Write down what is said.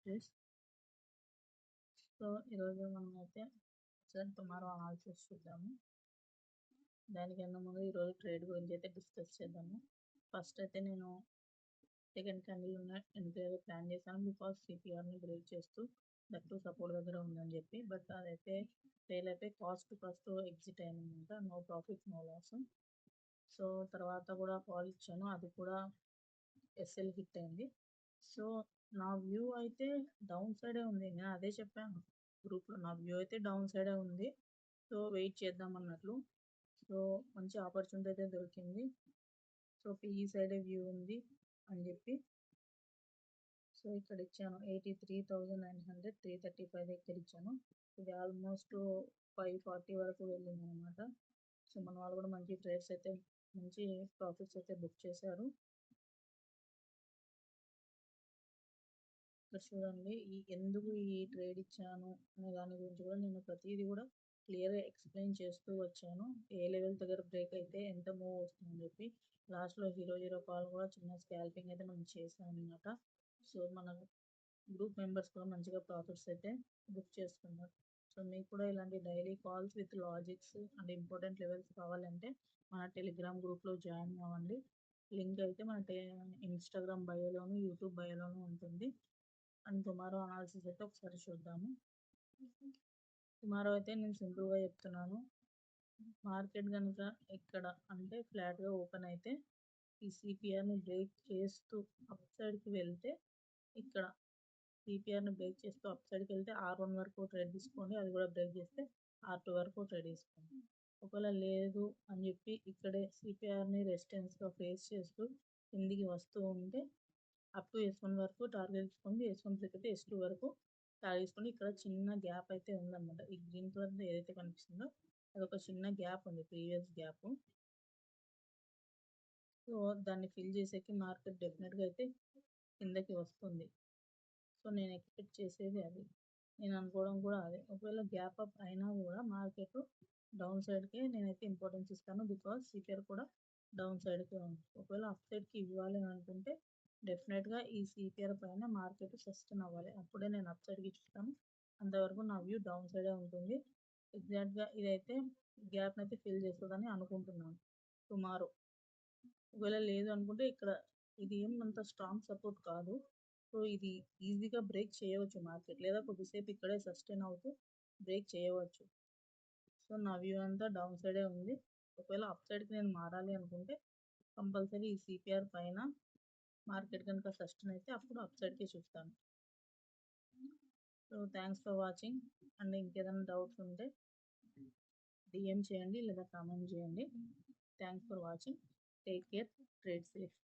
Please. So ఈరోజు మనమైతే ఒకసారి టుమారో అనాలిసిస్ చూద్దాము. దానికన్నా ముందు ఈరోజు ట్రేడ్ గురించి అయితే డిస్కస్ చేద్దాము. ఫస్ట్ అయితే నేను సెకండ్ క్యాండిల్ ఉన్న ఎంట్రీ ప్లాన్ చేశాను, బికాస్ సిపిఆర్ని బ్రేక్ చేస్తూ దట్టు సపోర్ట్ దగ్గర ఉందని చెప్పి. బట్ అదైతే ట్రేల్ అయితే కాస్ట్ ఎగ్జిట్ అయిందనమాట. No profit no loss. So తర్వాత కూడా కాల్ ఇచ్చాను, అది కూడా ఎస్ఎల్ హిట్ అయింది. సో నా వ్యూ అయితే డౌన్ సైడే ఉంది. నేను అదే చెప్పాను గ్రూప్లో, నా వ్యూ అయితే డౌన్ సైడే ఉంది. సో వెయిట్ చేద్దాం అన్నట్లు. సో మంచి ఆపర్చునిటీ అయితే దొరికింది. సో పిఈ సైడే వ్యూ ఉంది అని చెప్పి సో ఇక్కడ ఇచ్చాను 83,900, 335 దగ్గర ఇచ్చాను. ఇది ఆల్మోస్ట్ 540 వరకు వెళ్ళింది అనమాట. సో మన వాళ్ళు కూడా మంచి ట్రేడ్స్ అయితే మంచి ప్రాఫిట్స్ అయితే బుక్ చేశారు. ఇక్కడ చూడండి, ఎందుకు ఈ ట్రేడ్ ఇచ్చాను అనే దాని గురించి కూడా నేను ప్రతిదీ కూడా క్లియర్గా ఎక్స్ప్లెయిన్ చేస్తూ వచ్చాను. ఏ లెవెల్ దగ్గర బ్రేక్ అయితే ఎంత మూవ్ వస్తుందని చెప్పి. లాస్ట్లో 0 కాల్ కూడా చిన్న స్కాల్పింగ్ అయితే మనం చేసాం అనమాట. సో మన గ్రూప్ మెంబర్స్ కూడా మంచిగా ప్రాఫిట్స్ అయితే బుక్ చేసుకున్నారు. సో మీకు కూడా ఇలాంటి daily calls with logics and important levels కావాలంటే మన టెలిగ్రామ్ గ్రూప్లో జాయిన్ అవ్వండి. లింక్ అయితే మన ఇన్స్టాగ్రామ్ బయోలోను యూట్యూబ్ బయోలోను ఉంటుంది. అండ్ టుమారో అనాలిసిస్ అయితే ఒకసారి చూద్దాము. టుమారో అయితే నేను సింపుల్గా చెప్తున్నాను. మార్కెట్ కనుక ఇక్కడ అంటే ఫ్లాట్గా ఓపెన్ అయితే ఈ సిపిఆర్ని బ్రేక్ చేస్తూ అప్ సైడ్కి వెళ్తే, ఇక్కడ సిపిఆర్ని బ్రేక్ చేస్తూ అప్ సైడ్కి వెళ్తే R1 వరకు ట్రేడ్ తీసుకోండి. అది కూడా బ్రేక్ చేస్తే R2 వరకు ట్రేడ్ తీసుకోండి. ఒకవేళ లేదు అని చెప్పి ఇక్కడే సిపిఆర్ని రెసిస్టెన్స్గా ఫేస్ చేస్తూ కిందికి వస్తూ ఉంటే అప్ టు S1 వరకు టార్గెట్ తీసుకోండి. S1 బ్రేక్ అయితే S2 వరకు టార్గెట్ తీసుకోండి. ఇక్కడ చిన్న గ్యాప్ అయితే ఉందన్నమాట. ఈ గ్రీన్ కలర్ ఏదైతే కనిపిస్తుందో అదొక చిన్న గ్యాప్ ఉంది, ప్రీవియస్ గ్యాప్. సో దాన్ని ఫిల్ చేసేకి మార్కెట్ డెఫినెట్గా అయితే కిందకి వస్తుంది. సో నేను ఎక్స్పెక్ట్ చేసేది అది, నేను అనుకోవడం కూడా అదే. ఒకవేళ గ్యాప్ అప్ అయినా కూడా మార్కెట్ డౌన్ సైడ్కే నేనైతే ఇంపార్టెన్స్ ఇస్తాను, బికాస్ సిపిఆర్ కూడా డౌన్ సైడ్కే ఉంది. ఒకవేళ అప్ సైడ్కి ఇవ్వాలి అని అనుకుంటే డెఫినెట్గా ఈ సిపిఆర్ పైన మార్కెట్ సస్టైన్ అవ్వాలి, అప్పుడే నేను అప్ సైడ్కి ఇస్తాను. అంతవరకు నా వ్యూ డౌన్ సైడే ఉంటుంది. ఎగ్జాక్ట్గా ఇదైతే గ్యాప్ని అయితే ఫిల్ చేస్తుందని అనుకుంటున్నాను టుమారో. ఒకవేళ లేదు అనుకుంటే ఇక్కడ ఇది ఏమంత స్ట్రాంగ్ సపోర్ట్ కాదు. సో ఇది ఈజీగా బ్రేక్ చేయవచ్చు మార్కెట్, లేదా కొద్దిసేపు ఇక్కడే సస్టైన్ అవుతూ బ్రేక్ చేయవచ్చు. సో నా వ్యూ అంతా డౌన్ సైడే ఉంది. ఒకవేళ అప్ సైడ్కి నేను మారాలి అనుకుంటే కంపల్సరీ ఈ సిపిఆర్ పైన మార్కెట్ కనుక సస్టైన్ అయితే అప్పుడు అప్ సైడ్కి చూస్తాను. So thanks for watching. And ఇంకేదైనా డౌట్స్ ఉంటే డిఎం చేయండి లేదా కామెంట్ చేయండి. Thanks for watching. Take care. Trade safe.